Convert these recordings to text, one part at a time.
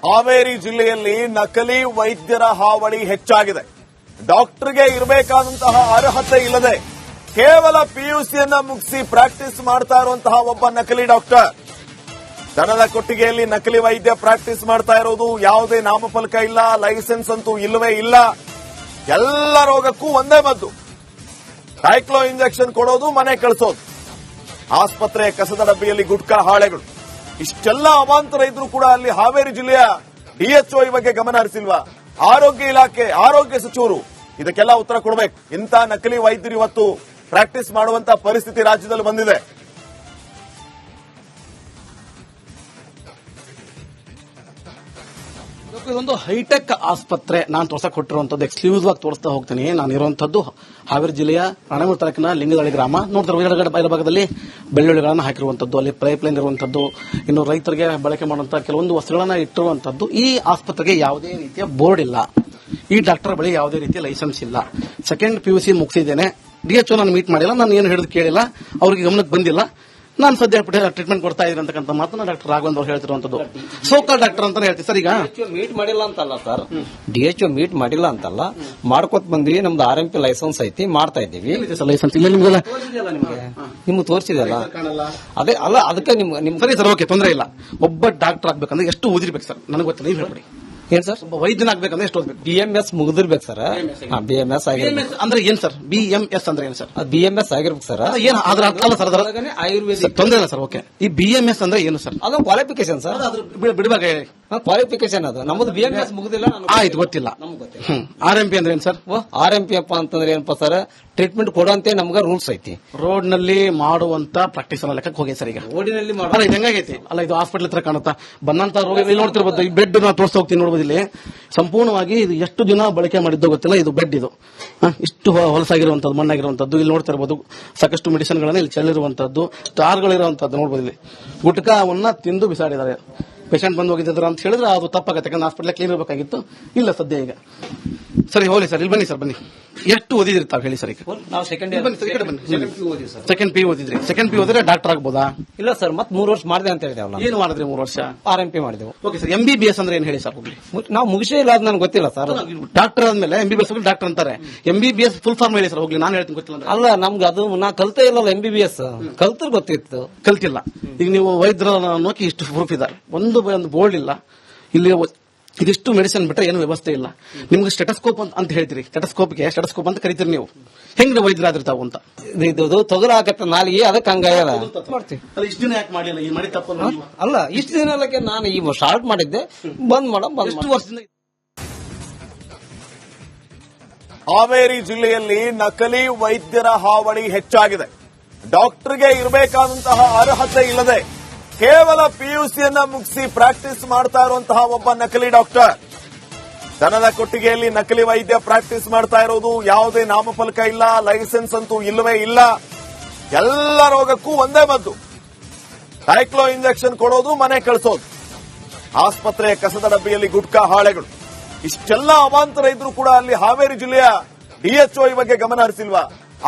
ಹಾವೇರಿ ಜಿಲ್ಲೆಯಲ್ಲಿ ನಕಲಿ ವೈದ್ಯರ ಹಾವಳಿ ಹೆಚ್ಚಾಗಿದೆ. ಡಾಕ್ಟರ್ಗೆ ಇರಬೇಕಾದಂತಹ ಅರ್ಹತೆ ಇಲ್ಲದೆ ಕೇವಲ ಪಿಯುಸಿಯನ್ನ ಮುಗಿಸಿ ಪ್ರಾಕ್ಟೀಸ್ ಮಾಡ್ತಾ ಇರುವಂತಹ ಒಬ್ಬ ನಕಲಿ ಡಾಕ್ಟರ್. ದನದ ಕೊಟ್ಟಿಗೆಯಲ್ಲಿ ನಕಲಿ ವೈದ್ಯ ಪ್ರಾಕ್ಟೀಸ್ ಮಾಡ್ತಾ ಇರೋದು. ಯಾವುದೇ ನಾಮಫಲಕ ಇಲ್ಲ, ಲೈಸೆನ್ಸ್ ಅಂತೂ ಇಲ್ಲವೇ ಇಲ್ಲ. ಎಲ್ಲ ರೋಗಕ್ಕೂ ಒಂದೇ ಮದ್ದು, ಸೈಕ್ಲೋ ಇಂಜೆಕ್ಷನ್ ಕೊಡೋದು, ಮನೆ ಕಳಿಸೋದು. ಆಸ್ಪತ್ರೆ ಕಸದ ಡಬ್ಬಿಯಲ್ಲಿ ಗುಟ್ಕಾ ಹಾಳೆಗಳು. ಇಷ್ಟೆಲ್ಲ ಅವಾಂತರ ಇದ್ರೂ ಕೂಡ ಅಲ್ಲಿ ಹಾವೇರಿ ಜಿಲ್ಲೆಯ ಡಿಎಚ್ಒ ಈ ಬಗ್ಗೆ ಗಮನ ಹರಿಸಿಲ್ವಾ? ಆರೋಗ್ಯ ಇಲಾಖೆ, ಆರೋಗ್ಯ ಸಚಿವರು ಇದಕ್ಕೆಲ್ಲ ಉತ್ತರ ಕೊಡಬೇಕು. ಇಂಥ ನಕಲಿ ವೈದ್ಯರು ಇವತ್ತು ಪ್ರಾಕ್ಟೀಸ್ ಮಾಡುವಂತ ಪರಿಸ್ಥಿತಿ ರಾಜ್ಯದಲ್ಲಿ ಬಂದಿದೆ. ಇದೊಂದು ಹೈಟೆಕ್ ಆಸ್ಪತ್ರೆ. ನಾನು ತೋರ್ಸಕ್ ಕೊಟ್ಟಿರುವಂತದ್ದು ಎಕ್ಸ್ಕ್ಲೂಸಿವ್ ಆಗಿ ತೋರಿಸ್ತಾ ಹೋಗ್ತೀನಿ. ನಾನು ಇರುವಂತದ್ದು ಹಾವೇರಿ ಜಿಲ್ಲೆಯ ರಾಣೇಬೆನ್ನೂರು ತಾಲೂಕಿನ ಲಿಂಗದಳ್ಳಿ ಗ್ರಾಮ. ನೋಡ್ತಾರೆ ಬಲಭಾಗದಲ್ಲಿ ಬೆಳ್ಳುಳ್ಳಿಗಳನ್ನು ಹಾಕಿರುವಂತದ್ದು, ಅಲ್ಲಿ ಪೈಪ್ ಲೈನ್ ಇರುವಂತದ್ದು, ಇನ್ನು ರೈತರಿಗೆ ಬಳಕೆ ಮಾಡುವಂತಹ ಕೆಲವೊಂದು ವಸ್ತುಗಳನ್ನ ಇಟ್ಟಿರುವಂತದ್ದು. ಈ ಆಸ್ಪತ್ರೆಗೆ ಯಾವುದೇ ರೀತಿಯ ಬೋರ್ಡ್ ಇಲ್ಲ. ಈ ಡಾಕ್ಟರ್ ಬಳಿ ಯಾವುದೇ ರೀತಿಯ ಲೈಸೆನ್ಸ್ ಇಲ್ಲ. ಸೆಕೆಂಡ್ ಪಿಯುಸಿ ಮುಗಿಸಿದ್ದೇನೆ. ಡಿಎಚ್ಒ ನಾನು ಮೀಟ್ ಮಾಡಿಲ್ಲ, ನಾನು ಏನು ಹೇಳಿದ್ ಕೇಳಿಲ್ಲ, ಅವ್ರಿಗೆ ಗಮನಕ್ಕೆ ಬಂದಿಲ್ಲ. ನಾನು ಸದ್ಯ ಟ್ರೀಟ್ಮೆಂಟ್ ಕೊಡ್ತಾ ಇದ್ದೀನಿ ಅಂತಕ್ಕಂಥ ಮಾತನ್ನ ಡಾಕ್ಟರ್ ರಾಘವೇಂದ್ರ ಅವರು ಹೇಳ್ತಿರುವಂತದ್ದು. ಸೋಕಾಲ್ ಡಾಕ್ಟರ್ ಅಂತ ಹೇಳ್ತೀವಿ ಸರ್. ಈಗ ಮೀಟ್ ಮಾಡಿಲ್ಲ ಅಂತಲ್ಲ ಸರ್, ಡಿಎಚ್ಒ ಮೀಟ್ ಮಾಡಿಲ್ಲ ಅಂತಲ್ಲ, ಮಾಡ್ಕೊತ್ ಬಂದ್ವಿ. ನಮ್ದು RMP ಲೈಸೆನ್ಸ್ ಐತಿ, ಮಾಡ್ತಾ ಇದ್ದೀವಿ. ಲೈಸೆನ್ಸ್ ಇಲ್ಲ ನಿಮ್ಗೆಲ್ಲ? ನಿಮ್ಗೆ ತೋರಿಸಿದಲ್ಲ, ಅದೇ ಅಲ್ಲ, ಅದಕ್ಕೆ ನಿಮ್ ಸರಿ ಸರ್, ಓಕೆ, ತೊಂದರೆ ಇಲ್ಲ. ಒಬ್ಬ ಡಾಕ್ಟರ್ ಆಗ್ಬೇಕಂದ್ರೆ ಎಷ್ಟು ಓದಿರ್ಬೇಕು ಸರ್? ನನಗೆ ಗೊತ್ತಿಲ್ಲ, ನೀವು ಹೇಳ್ಬಿಡಿ. ಏನ್ ಸರ್? ಒಬ್ಬ ವೈದ್ಯನಾಗಬೇಕಂದ್ರೆ ಎಷ್ಟು ಓದ್ಬೇಕು? BMS ಮುಗಿದಿರ್ಬೇಕು ಸರ್. BMS ಆಗಿರ್ಬೇಕು. ಅಂದ್ರೆ ಏನ್ ಸರ್ BMS ಅಂದ್ರೆ ಏನ್ ಸರ್? BMS ಆಗಿರ್ಬೇಕು ಸರ್. ಏನ್ ಅದ್ರ ಅಲ್ಲ ಸರ್, ಆಯುರ್ವೇದಿಕ್ ತೊಂದರೆ ಇಲ್ಲ ಸರ್. ಓಕೆ, ಈ BMS ಅಂದ್ರೆ ಏನು ಸರ್? ಅದು ಕ್ವಾಲಿಫಿಕೇಶನ್ ಸರ್. ಬಿಡಬೇಕು, ಕ್ವಾಲಿಫಿಕೇಶನ್ ಅದು. ನಮ್ಮದು BMS ಮುಗಿದಿಲ್ಲ. ಆಯ್ತು, ಗೊತ್ತಿಲ್ಲ. RMP ಅಂದ್ರೆ ಏನ್ ಸರ್? RMP ಅಪ್ಪ ಅಂತಂದ್ರೆ ಏನಪ್ಪ ಸರ್, ಟ್ರೀಟ್ಮೆಂಟ್ ಕೊಡುವಂತೆ ನಮ್ಗೆ ರೂಲ್ಸ್ ಐತಿ. ರೋಡ್ ನಲ್ಲಿ ಮಾಡುವಂತ ಪ್ರಾಕ್ಟೀಸ್ ಅನ್ನ ಲೆಕ್ಕಕ್ಕೆ ಹೋಗಿ ಸರ್. ಈಗ ರೋಡಿನಲ್ಲಿ ಅಲ್ಲ, ಇದು ಹೆಂಗಾಗೈತಿ ಅಲ್ಲ, ಇದು ಹಾಸ್ಪಿಟಲ್ ಹತ್ರ ಕಾಣುತ್ತಾ ಬಂದಂತ ರೋಗ ಇಲ್ಲಿ ನೋಡ್ತಿರ್ಬೋದು. ಈ ಬೆಡ್ ನಾವು ತೋರಿಸ್ತಾ ಹೋಗ್ತೀನಿ, ನೋಡ್ಬೋದು ಇಲ್ಲಿ ಸಂಪೂರ್ಣವಾಗಿ ಇದು ಎಷ್ಟು ದಿನ ಬಳಕೆ ಮಾಡಿದ್ದೋ ಗೊತ್ತಿಲ್ಲ. ಇದು ಬೆಡ್, ಇದು ಇಷ್ಟು ಹೊಲಸಾಗಿರುವಂತದ್ದು, ಮಣ್ಣಾಗಿರುವಂತದ್ದು. ಇಲ್ಲಿ ನೋಡ್ತಾ ಇರಬಹುದು ಸಾಕಷ್ಟು ಮೆಡಿಸಿನ್ ಗಳನ್ನ ಇಲ್ಲಿ ಚೆಲ್ಲಿರುವಂತದ್ದು, ಸ್ಟಾರ್ಗಳಿರುವಂತದ್ದು ನೋಡ್ಬೋದು. ಇಲ್ಲಿ ಗುಟ್ಕಾವನ್ನ ತಿಂದು ಬಿಸಾಡಿದ್ದಾರೆ. ಪೇಷಂಟ್ ಬಂದು ಹೋಗಿದ್ದಾರೆ ಅಂತ ಹೇಳಿದ್ರೆ ಅದು ತಪ್ಪಾಗತ್ತೆ, ಯಾಕಂದ್ರೆ ಹಾಸ್ಪಿಟಲ್ ಕ್ಲೀನ್ ಇರಬೇಕಾಗಿತ್ತು. ಇಲ್ಲ ಸದ್ಯ ಈಗ. ಸರಿ, ಹೋಗ್ಲಿ ಸರ್, ಇಲ್ಲಿ ಬನ್ನಿ ಸರ್, ಬನ್ನಿ. ಎಷ್ಟು ಓದಿದ್ರಿ ತಾವು ಹೇಳಿ ಸರ್? ಈಗ ನಾವು ಸೆಕೆಂಡ್ ಸೆಕೆಂಡ್ ಪಿ ಓದಿದ್ರಿ. ಸೆಕೆಂಡ್ ಪಿ ಓದಿದ್ರೆ ಡಾಕ್ಟರ್ ಆಗ್ಬೋದಾ? ಇಲ್ಲ ಸರ್, ಮತ್ತೆ 3 ವರ್ಷ ಮಾಡಿದೆ ಅಂತ ಹೇಳಿದೆವಲ್ಲ. ಏನು ಮಾಡಿದ್ರಿ 3 ವರ್ಷ? RMP ಮಾಡಿದೆವು. ಓಕೆ ಸರ್, MBBS ಅಂದ್ರೆ ಏನ್ ಹೇಳಿ ಸರ್? ಹೋಗ್ಲಿ, ನಾವು ಮುಗಿಸೇ ಇಲ್ಲ, ಅದು ನನಗೆ ಗೊತ್ತಿಲ್ಲ ಸರ್. ಡಾಕ್ಟರ್ ಆದ್ಮೇಲೆ MBBS ಡಾಕ್ಟರ್ ಅಂತಾರೆ. MBBS ಫುಲ್ ಫಾರ್ಮ್ ಹೇಳಿ ಸರ್. ಹೋಗ್ಲಿ, ನಾನು ಹೇಳ್ತೀನಿ, ಗೊತ್ತಿಲ್ಲ. ಅಲ್ಲ, ನಮ್ಗೆ ಅದು ನಾ ಕಲ್ತೇ ಇಲ್ಲಲ್ಲ. MBBS ಕಲ್ತರ್ ಗೊತ್ತಿತ್ತು, ಕಲ್ತಿಲ್ಲ. ಈಗ ನೀವು ವೈದ್ಯರ ನೋಕಿ ಇಷ್ಟು ಪ್ರೂಫ್ ಇದ್ದಾರೆ, ಒಂದು ಬೋರ್ಡ್ ಇಲ್ಲ ಇಲ್ಲಿ. ಇದಿಷ್ಟು ಮೆಡಿಸಿನ್ ಬಿಟ್ಟರೆ ಏನು ವ್ಯವಸ್ಥೆ ಇಲ್ಲ. ನಿಮ್ಗೆ ಸ್ಟೆಟಸ್ಕೋಪ್ ಅಂತ ಹೇಳ್ತೀರಿ, ಸ್ಟೆಟಸ್ಕೋಪ್ ಅಂತ ಕರಿತೀರಿ ನೀವು. ಹೆಂಗ್ ವೈದ್ಯರಾದಿರ್ತಾವ ಅಂತ ಇದು ತೊಗಲ ಆಗತ್ತ ನಾಲಿಗೆ, ಅದಕ್ಕೆ ಹಂಗಾಗಲ್ಲ. ಮಾಡ್ತೀವಿ. ಇಷ್ಟು ದಿನ ಯಾಕೆ ಮಾಡಿಲ್ಲ? ಈ ಮಾಡಿ ತಪ್ಪಲ್ಲ ಅಲ್ಲ, ಇಷ್ಟು ದಿನಕ್ಕೆ ನಾನು ಈ ಸ್ಟಾರ್ಟ್ ಮಾಡಿದ್ದೆ, ಬಂದ್ ವರ್ಷದಿಂದ. ಹಾವೇರಿ ಜಿಲ್ಲೆಯಲ್ಲಿ ನಕಲಿ ವೈದ್ಯರ ಹಾವಳಿ ಹೆಚ್ಚಾಗಿದೆ. ಡಾಕ್ಟರ್ಗೆ ಇರಬೇಕಾದಂತಹ ಅರ್ಹತೆ ಇಲ್ಲದೆ ಕೇವಲ ಪಿಯುಸಿಯನ್ನ ಮುಗಿಸಿ ಪ್ರಾಕ್ಟೀಸ್ ಮಾಡ್ತಾ ಇರುವಂತಹ ಒಬ್ಬ ನಕಲಿ ಡಾಕ್ಟರ್. ದನದ ಕೊಟ್ಟಿಗೆಯಲ್ಲಿ ನಕಲಿ ವೈದ್ಯ ಪ್ರಾಕ್ಟೀಸ್ ಮಾಡ್ತಾ ಇರೋದು. ಯಾವುದೇ ನಾಮಫಲಕ ಇಲ್ಲ, ಲೈಸೆನ್ಸ್ ಅಂತೂ ಇಲ್ಲವೇ ಇಲ್ಲ. ಎಲ್ಲ ರೋಗಕ್ಕೂ ಒಂದೇ ಮದ್ದು, ಸೈಕ್ಲೋ ಇಂಜೆಕ್ಷನ್ ಕೊಡೋದು, ಮನೆ ಕಳಿಸೋದು. ಆಸ್ಪತ್ರೆ ಕಸದ ಡಬ್ಬಿಯಲ್ಲಿ ಗುಟ್ಕಾ ಹಾಳೆಗಳು. ಇಷ್ಟೆಲ್ಲ ಅವಾಂತರ ಇದ್ರೂ ಕೂಡ ಅಲ್ಲಿ ಹಾವೇರಿ ಜಿಲ್ಲೆಯ ಡಿಎಚ್ಒ ಈ ಬಗ್ಗೆ ಗಮನ ಹರಿಸಿಲ್ವಾ?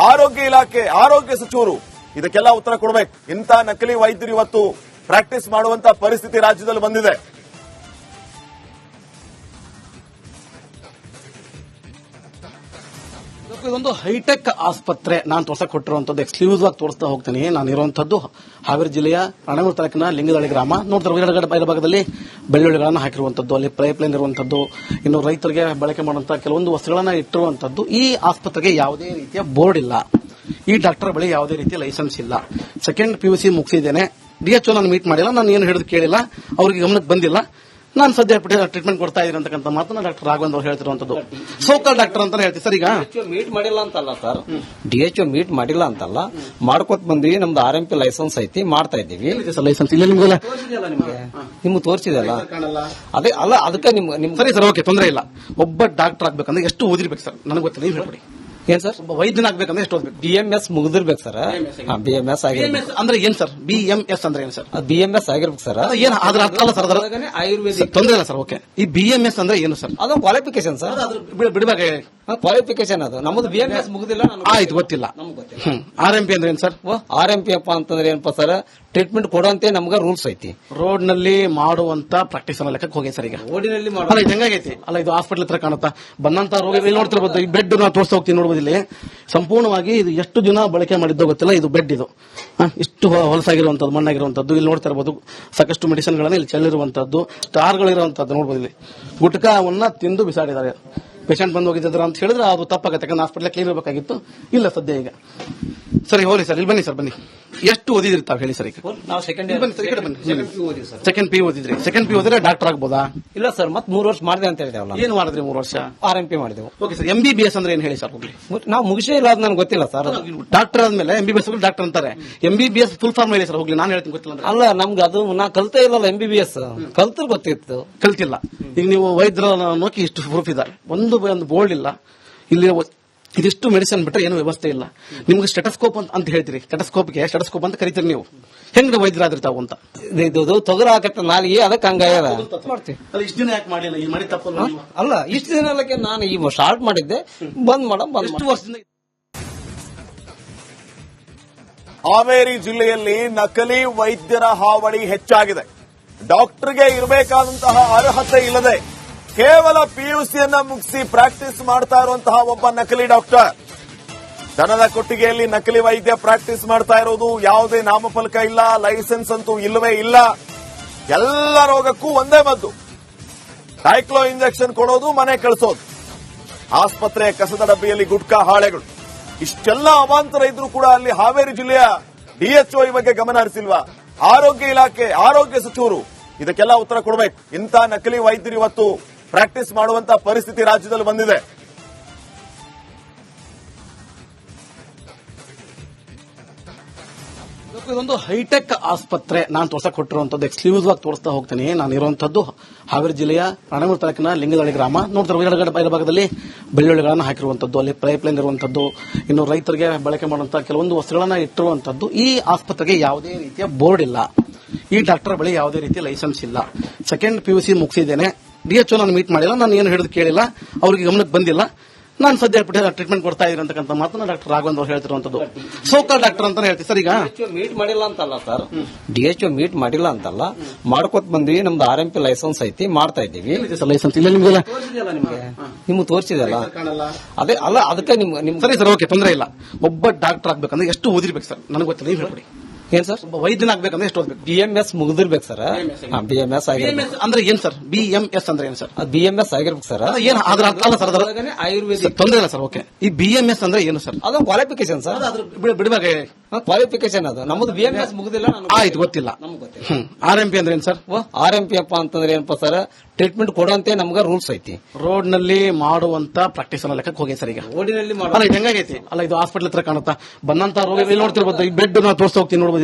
ಆರೋಗ್ಯ ಇಲಾಖೆ, ಆರೋಗ್ಯ ಸಚಿವರು ಇದಕ್ಕೆಲ್ಲ ಉತ್ತರ ಕೊಡಬೇಕು. ಇಂಥ ನಕಲಿ ವೈದ್ಯರು ಇವತ್ತು ಪ್ರಾಕ್ಟೀಸ್ ಮಾಡುವಂತ ಪರಿಸ್ಥಿತಿ ರಾಜ್ಯದಲ್ಲಿ ಬಂದಿದೆ. ಇದೊಂದು ಹೈಟೆಕ್ ಆಸ್ಪತ್ರೆ. ನಾನು ತೋರ್ಸಕ್ ಕೊಟ್ಟಿರುವಂತದ್ದು ಎಕ್ಸ್ಕ್ಲೂಸಿವ್ ಆಗಿ ತೋರಿಸ್ತಾ ಹೋಗ್ತೀನಿ. ನಾನು ಇರುವಂತದ್ದು ಹಾವೇರಿ ಜಿಲ್ಲೆಯ ರಾಣೇಬೆನ್ನೂರು ತಾಲೂಕಿನ ಲಿಂಗದಳ್ಳಿ ಗ್ರಾಮ. ನೋಡ್ತಾರೆ ಬಲಭಾಗದಲ್ಲಿ ಬೆಳ್ಳುಳ್ಳಿಗಳನ್ನು ಹಾಕಿರುವಂತದ್ದು, ಅಲ್ಲಿ ಪೈಪ್ ಲೈನ್ ಇರುವಂತದ್ದು, ಇನ್ನು ರೈತರಿಗೆ ಬಳಕೆ ಮಾಡುವಂತಹ ಕೆಲವೊಂದು ವಸ್ತುಗಳನ್ನ ಇಟ್ಟಿರುವಂತದ್ದು. ಈ ಆಸ್ಪತ್ರೆಗೆ ಯಾವುದೇ ರೀತಿಯ ಬೋರ್ಡ್ ಇಲ್ಲ. ಈ ಡಾಕ್ಟರ್ ಬಳಿ ಯಾವುದೇ ರೀತಿಯ ಲೈಸೆನ್ಸ್ ಇಲ್ಲ. ಸೆಕೆಂಡ್ ಪಿಯುಸಿ ಮುಗಿಸಿದ್ದೇನೆ. ಡಿಎಚ್ಒ ನಾನು ಮೀಟ್ ಮಾಡಿಲ್ಲ, ನಾನು ಏನು ಹೇಳಿದ್ ಕೇಳಿಲ್ಲ, ಅವ್ರಿಗೆ ಗಮನಕ್ಕೆ ಬಂದಿಲ್ಲ. ನಾನು ಸದ್ಯ ಟ್ರೀಟ್ಮೆಂಟ್ ಕೊಡ್ತಾ ಇದ್ದೀನಿ ಅಂತಕ್ಕಂಥ ಮಾತನ್ನ ಡಾಕ್ಟರ್ ರಾಘವೇಂದ್ರ ಅವರು ಹೇಳ್ತಿರುವಂತದ್ದು. ಸೋಕಾಲ್ ಡಾಕ್ಟರ್ ಅಂತ ಹೇಳ್ತೀವಿ ಸರ್. ಈಗ ಮೀಟ್ ಮಾಡಿಲ್ಲ ಅಂತಲ್ಲ ಸರ್, ಡಿಎಚ್ಒ ಮೀಟ್ ಮಾಡಿಲ್ಲ ಅಂತಲ್ಲ, ಮಾಡ್ಕೊತ್ ಬಂದ್ವಿ. ನಮ್ದು RMP ಲೈಸೆನ್ಸ್ ಐತಿ, ಮಾಡ್ತಾ ಇದ್ದೀವಿ. ಲೈಸೆನ್ಸ್ ಇಲ್ಲ ನಿಮ್ಗೆಲ್ಲ? ನಿಮ್ಗೆ ತೋರಿಸಿದಲ್ಲ, ಅದೇ ಅಲ್ಲ, ಅದಕ್ಕೆ ನಿಮ್ ಸರಿ ಸರ್, ಓಕೆ, ತೊಂದರೆ ಇಲ್ಲ. ಒಬ್ಬ ಡಾಕ್ಟರ್ ಆಗ್ಬೇಕಂದ್ರೆ ಎಷ್ಟು ಓದಿರ್ಬೇಕು ಸರ್? ನನಗೆ ಗೊತ್ತಿಲ್ಲ, ನೀವು ಹೇಳ್ಬಿಡಿ. ಏನ್ ಸರ್ ಒಬ್ಬ ವೈದ್ಯನಾಗ್ಬೇಕಂದ್ರೆ ಎಷ್ಟು ಓದ್ಬೇಕು? BMS ಮುಗಿದಿರ್ಬೇಕು ಸರ್. BMS ಆಗಿರ್ಬೇಕು. BMS ಅಂದ್ರೆ ಏನ್ ಸರ್? BMS ಅಂದ್ರೆ ಏನ್ ಸರ್? BMS ಆಗಿರ್ಬೇಕು ಸರ್. ಏನ್ ಅದ್ರ ಅರ್ಥ ಅಲ್ಲ ಸರ್, ಆಯುರ್ವೇದಿಕ್ ತೊಂದರೆ ಇಲ್ಲ ಸರ್. ಓಕೆ, ಈ BMS ಅಂದ್ರೆ ಏನು ಸರ್? ಅದು ಕ್ವಾಲಿಫಿಕೇಶನ್ ಸರ್. ಬಿಡಬೇಕು, ಕ್ವಾಲಿಫಿಕೇಶನ್ ಅದು. ನಮ್ಮದು BMS ಮುಗಿದಿಲ್ಲ. ಆಯ್ತು, ಗೊತ್ತಿಲ್ಲ. ನಮ್ಗೆ ಗೊತ್ತಿಲ್ಲ. RMP ಅಂದ್ರೆ ಏನ್ ಸರ್? RMP ಅಪ್ಪ ಅಂತಂದ್ರೆ ಏನಪ್ಪ ಸರ್, ಟ್ರೀಟ್ಮೆಂಟ್ ಕೊಡುವಂತೆ ನಮ್ಗೆ ರೂಲ್ಸ್ ಐತಿ. ರೋಡ್ ನಲ್ಲಿ ಮಾಡುವಂತ ಪ್ರಾಕ್ಟೀಸ್ ಅನ್ನೋ ಲೆಕ್ಕಕ್ಕೆ ಹೋಗಿ ಸರ್. ಈಗ ಓಡಿನಲ್ಲಿ ಅಲ್ಲ, ಇದು ಹೆಂಗಾಗೈತಿ ಅಲ್ಲ, ಇದು ಹಾಸ್ಪಿಟಲ್ ಹತ್ರ ಕಾಣುತ್ತಾ ಬಂದಂತ ರೋಗ ಇಲ್ಲಿ ನೋಡ್ತಿರ್ಬೋದು. ಈ ಬೆಡ್ ನಾವು ತೋರಿಸ್ತಾ ಹೋಗ್ತೀವಿ, ನೋಡ್ಬೋದು ಇಲ್ಲಿ ಸಂಪೂರ್ಣವಾಗಿ ಇದು ಎಷ್ಟು ದಿನ ಬಳಕೆ ಮಾಡಿದ್ದೋ ಗೊತ್ತಿಲ್ಲ. ಇದು ಬೆಡ್, ಇದು ಇಷ್ಟು ಹೊಲಸಾಗಿರುವಂತದ್ದು, ಮಣ್ಣಾಗಿರುವಂತದ್ದು. ಇಲ್ಲಿ ನೋಡ್ತಾ ಇರಬಹುದು ಸಾಕಷ್ಟು ಮೆಡಿಸಿನ್ ಗಳನ್ನ ಇಲ್ಲಿ ಚೆಲ್ಲಿರುವಂತದ್ದು, ಸ್ಟಾರ್ಗಳಿರುವಂತದ್ದು ನೋಡ್ಬೋದು. ಇಲ್ಲಿ ಗುಟ್ಕಾವನ್ನ ತಿಂದು ಬಿಸಾಡಿದ್ದಾರೆ. ಪೇಷಂಟ್ ಬಂದು ಹೋಗಿದ್ರ ಅಂತ ಹೇಳಿದ್ರೆ ಅದು ತಪ್ಪಾಗುತ್ತೆ, ಯಾಕಂದ್ರೆ ಹಾಸ್ಪಿಟಲ್ ಕ್ಲೀನ್ ಇರಬೇಕಾಗಿತ್ತು. ಇಲ್ಲ ಸದ್ಯ ಈಗ. ಸರಿ, ಹೋಗ್ಲಿ ಸರ್, ಇಲ್ಲಿ ಬನ್ನಿ ಸರ್, ಬನ್ನಿ. ಎಷ್ಟು ಓದಿದ್ರಿ ತಾವು ಹೇಳಿ ಸರ್? ಈಗ ನಾವು ಸೆಕೆಂಡ್ ಸೆಕೆಂಡ್ ಪಿ ಓದಿದ್ರಿ. ಸೆಕೆಂಡ್ ಪಿ ಓದಿದ್ರೆ ಡಾಕ್ಟರ್ ಆಗ್ಬೋದಾ? ಇಲ್ಲ ಸರ್, ಮತ್ತೆ 3 ವರ್ಷ ಮಾಡಿದೆ ಅಂತ ಹೇಳಿದೆವಲ್ಲ. ಏನು ಮಾಡಿದ್ರಿ 3 ವರ್ಷ? RMP ಮಾಡಿದೆವು. ಓಕೆ ಸರ್, MBBS ಅಂದ್ರೆ ಏನ್ ಹೇಳಿ ಸರ್? ಹೋಗ್ಲಿ, ನಾವು ಮುಗಿಸೇ ಇಲ್ಲ, ಅದು ನನಗೆ ಗೊತ್ತಿಲ್ಲ ಸರ್. ಡಾಕ್ಟರ್ ಆದ್ಮೇಲೆ MBBS ಡಾಕ್ಟರ್ ಅಂತಾರೆ. MBBS ಫುಲ್ ಫಾರ್ಮ್ ಹೇಳಿ ಸರ್. ಹೋಗ್ಲಿ, ನಾನು ಹೇಳ್ತೀನಿ, ಗೊತ್ತಿಲ್ಲ ಅಂದ್ರೆ. ಅಲ್ಲ, ನಮ್ಗೆ ಅದು ನಾ ಕಲ್ತೇ ಇಲ್ಲಲ್ಲ. MBBS ಕಲ್ತ್ರ ಗೊತ್ತಿತ್ತು, ಕಲ್ತಿಲ್ಲ. ಈಗ ನೀವು ವೈದ್ಯರ ನೋಕಿ ಇಷ್ಟು ಪ್ರೂಫ್ ಇದೆ, ಒಂದು ಬೋರ್ಡ್ ಇಲ್ಲ ಇಲ್ಲಿ. ಇದಿಷ್ಟು ಮೆಡಿಸಿನ್ ಬಿಟ್ಟರೆ ಏನು ವ್ಯವಸ್ಥೆ ಇಲ್ಲ. ನಿಮ್ಗೆ ಸ್ಟೆಟಸ್ಕೋಪ್ ಅಂತ ಹೇಳ್ತೀರಿ, ಸ್ಟೆಟಸ್ಕೋಪ್ ಅಂತ ಕರಿತೀರಿ ನೀವು. ಹೆಂಗ್ ವೈದ್ಯರಾದ್ರಿ ತಾವು ಅಂತ? ಇದು ತೊಗರ ಹಾಕತ್ತ ನಾಲಿಗೆ, ಅದಕ್ಕೆ ಹಂಗಾಗ್ಯದ. ಇಷ್ಟು ದಿನ ಯಾಕೆ ಮಾಡಿಲ್ಲ? ಈ ಮಾಡಿ ತಪ್ಪಲ್ಲ. ಅಲ್ಲ, ಇಷ್ಟು ದಿನ ನಾನು ಈ ಸ್ಟಾರ್ಟ್ ಮಾಡಿದ್ದೆ, ಬಂದ್ ಎಷ್ಟು ವರ್ಷದಿಂದ. ಹಾವೇರಿ ಜಿಲ್ಲೆಯಲ್ಲಿ ನಕಲಿ ವೈದ್ಯರ ಹಾವಳಿ ಹೆಚ್ಚಾಗಿದೆ. ಡಾಕ್ಟರ್ಗೆ ಇರಬೇಕಾದಂತಹ ಅರ್ಹತೆ ಇಲ್ಲದೆ ಕೇವಲ PUCಯನ್ನ ಮುಗಿಸಿ ಪ್ರಾಕ್ಟೀಸ್ ಮಾಡ್ತಾ ಇರುವಂತಹ ಒಬ್ಬ ನಕಲಿ ಡಾಕ್ಟರ್. ದನದ ಕೊಟ್ಟಿಗೆಯಲ್ಲಿ ನಕಲಿ ವೈದ್ಯ ಪ್ರಾಕ್ಟೀಸ್ ಮಾಡ್ತಾ ಇರೋದು. ಯಾವುದೇ ನಾಮಫಲಕ ಇಲ್ಲ, ಲೈಸೆನ್ಸ್ ಅಂತೂ ಇಲ್ಲವೇ ಇಲ್ಲ. ಎಲ್ಲ ರೋಗಕ್ಕೂ ಒಂದೇ ಮದ್ದು, ಸೈಕ್ಲೋ ಇಂಜೆಕ್ಷನ್ ಕೊಡೋದು, ಮನೆ ಕಳಿಸೋದು. ಆಸ್ಪತ್ರೆಯ ಕಸದ ಡಬ್ಬಿಯಲ್ಲಿ ಗುಟ್ಕಾ ಹಾಳೆಗಳು. ಇಷ್ಟೆಲ್ಲ ಅವಾಂತರ ಇದ್ರೂ ಕೂಡ ಅಲ್ಲಿ ಹಾವೇರಿ ಜಿಲ್ಲೆಯ DHO ಈ ಬಗ್ಗೆ ಗಮನ ಹರಿಸಿಲ್ವಾ? ಆರೋಗ್ಯ ಇಲಾಖೆ, ಆರೋಗ್ಯ ಸಚಿವರು ಇದಕ್ಕೆಲ್ಲ ಉತ್ತರ ಕೊಡಬೇಕು. ಇಂಥ ನಕಲಿ ವೈದ್ಯರು ಇವತ್ತು ಪ್ರಾಕ್ಟೀಸ್ ಮಾಡುವಂತ ಪರಿಸ್ಥಿತಿ ರಾಜ್ಯದಲ್ಲಿ ಬಂದಿದೆ. ಇದೊಂದು ಹೈಟೆಕ್ ಆಸ್ಪತ್ರೆ ನಾನು ತೋರ್ಸಕ್ ಕೊಟ್ಟಿರುವಂತದ್ದು, ಎಕ್ಸ್ಕ್ಲೂಸಿವ್ ಆಗಿ ತೋರಿಸ್ತಾ ಹೋಗ್ತೀನಿ. ನಾನು ಇರುವಂತದ್ದು ಹಾವೇರಿ ಜಿಲ್ಲೆಯ ರಾಣೆಬೆನ್ನೂರು ತಾಲೂಕಿನ ಲಿಂಗದಳ್ಳಿ ಗ್ರಾಮ. ನೋಡ್ತಾರೆ ಬಲಭಾಗದಲ್ಲಿ ಬೆಳ್ಳುಳ್ಳಿಗಳನ್ನು ಹಾಕಿರುವಂತದ್ದು, ಅಲ್ಲಿ ಪೈಪ್ಲೈನ್ ಇರುವಂತದ್ದು, ಇನ್ನು ರೈತರಿಗೆ ಬಳಕೆ ಮಾಡುವಂತಹ ಕೆಲವೊಂದು ವಸ್ತುಗಳನ್ನ ಇಟ್ಟಿರುವಂತದ್ದು. ಈ ಆಸ್ಪತ್ರೆಗೆ ಯಾವುದೇ ರೀತಿಯ ಬೋರ್ಡ್ ಇಲ್ಲ. ಈ ಡಾಕ್ಟರ್ ಬಳಿ ಯಾವುದೇ ರೀತಿಯ ಲೈಸೆನ್ಸ್ ಇಲ್ಲ. Second PUC ಮುಗಿಸಿದ್ದೇನೆ. DHO ನಾನು ಮೀಟ್ ಮಾಡಿಲ್ಲ, ನಾನು ಏನು ಹೇಳಿದ್ ಕೇಳಿಲ್ಲ, ಅವ್ರಿಗೆ ಗಮನಕ್ಕೆ ಬಂದಿಲ್ಲ. ನಾನು ಸದ್ಯ ಟ್ರೀಟ್ಮೆಂಟ್ ಕೊಡ್ತಾ ಇದ್ದೀನಿ ಅಂತಕ್ಕಂಥ ಮಾತನ್ನ ಡಾಕ್ಟರ್ ರಾಘವೇಂದ್ರ ಅವರು ಹೇಳ್ತಿರುವಂತದ್ದು. ಸೋಕಾಲ್ ಡಾಕ್ಟರ್ ಅಂತಾನೆ ಹೇಳ್ತೀವಿ ಸರ್. ಈಗ ಮೀಟ್ ಮಾಡಿಲ್ಲ ಅಂತಲ್ಲ ಸರ್, DHO ಮೀಟ್ ಮಾಡಿಲ್ಲ ಅಂತಲ್ಲ, ಮಾಡ್ಕೊತ್ ಬಂದ್ವಿ. ನಮ್ದು RMP ಲೈಸೆನ್ಸ್ ಐತಿ, ಮಾಡ್ತಾ ಇದ್ದೀವಿ. ಲೈಸೆನ್ಸ್ ಇಲ್ಲ ನಿಮ್ಗೆ? ನಿಮ್ಗೆ ತೋರಿಸಿದಲ್ಲ. ಅದೇ ಅಲ್ಲ, ಅದಕ್ಕೆ ನಿಮ್ ಸರಿ ಸರ್, ಓಕೆ, ತೊಂದರೆ ಇಲ್ಲ. ಒಬ್ಬ ಡಾಕ್ಟರ್ ಆಗ್ಬೇಕಂದ್ರೆ ಎಷ್ಟು ಓದಿರ್ಬೇಕು ಸರ್? ನನಗೆ ಗೊತ್ತಿಲ್ಲ, ನೀವು ಹೇಳ್ಬಿಡಿ. ಏನ್ ಸರ್? ಒಬ್ಬ ವೈದ್ಯನಾಗ್ಬೇಕಂದ್ರೆ ಎಷ್ಟು ಓದ್ಬೇಕು? BMS ಮುಗಿದಿರ್ಬೇಕು ಸರ್. BMS ಆಗಿರ್ಬೇಕು. ಅಂದ್ರೆ ಏನ್ ಸರ್? BMS ಅಂದ್ರೆ ಏನ್ ಸರ್? BMS ಆಗಿರ್ಬೇಕು ಸರ್. ಏನ್ ಅದ್ರ ಅರ್ಥ ಅಲ್ಲ ಸರ್, ಆಯುರ್ವೇದಿಕ್. ತೊಂದರೆ ಇಲ್ಲ ಸರ್. ಓಕೆ, ಈ BMS ಅಂದ್ರೆ ಏನು ಸರ್? ಅದು ಕ್ವಾಲಿಫಿಕೇಶನ್ ಸರ್. ಬಿಡಬೇಕು, ಕ್ವಾಲಿಫಿಕೇಶನ್ ಅದು. ನಮ್ಮದು BMS ಮುಗಿದಿಲ್ಲ. ಆಯ್ತು, ಗೊತ್ತಿಲ್ಲ. ನಮ್ಗೆ ಗೊತ್ತಿಲ್ಲ. RMP ಅಂದ್ರೆ ಏನ್ ಸರ್? RMP ಅಪ್ಪ ಅಂತಂದ್ರೆ ಏನಪ್ಪ ಸರ್, ಟ್ರೀಟ್ಮೆಂಟ್ ಕೊಡುವಂತೆ ನಮ್ಗೆ ರೂಲ್ಸ್ ಐತಿ. ರೋಡ್ ನಲ್ಲಿ ಮಾಡುವಂತ ಪ್ರಾಕ್ಟೀಸ್ ಅನ್ನೋ ಲೆಕ್ಕಕ್ಕೆ ಹೋಗಿ ಸರ್. ಈಗ ಓಡಿನಲ್ಲಿ ಅಲ್ಲ, ಇದು ಹೆಂಗಾಗೈತಿ ಅಲ್ಲ, ಇದು ಹಾಸ್ಪಿಟಲ್ ಹತ್ರ ಕಾಣುತ್ತಾ ಬಂದಂತ ರೋಗ ಇಲ್ಲಿ ನೋಡ್ತಿರ್ಬೋದು. ಈ ಬೆಡ್ ನಾವು ತೋರಿಸ್ತಾ ಹೋಗ್ತೀವಿ, ನೋಡ್ಬೋದು.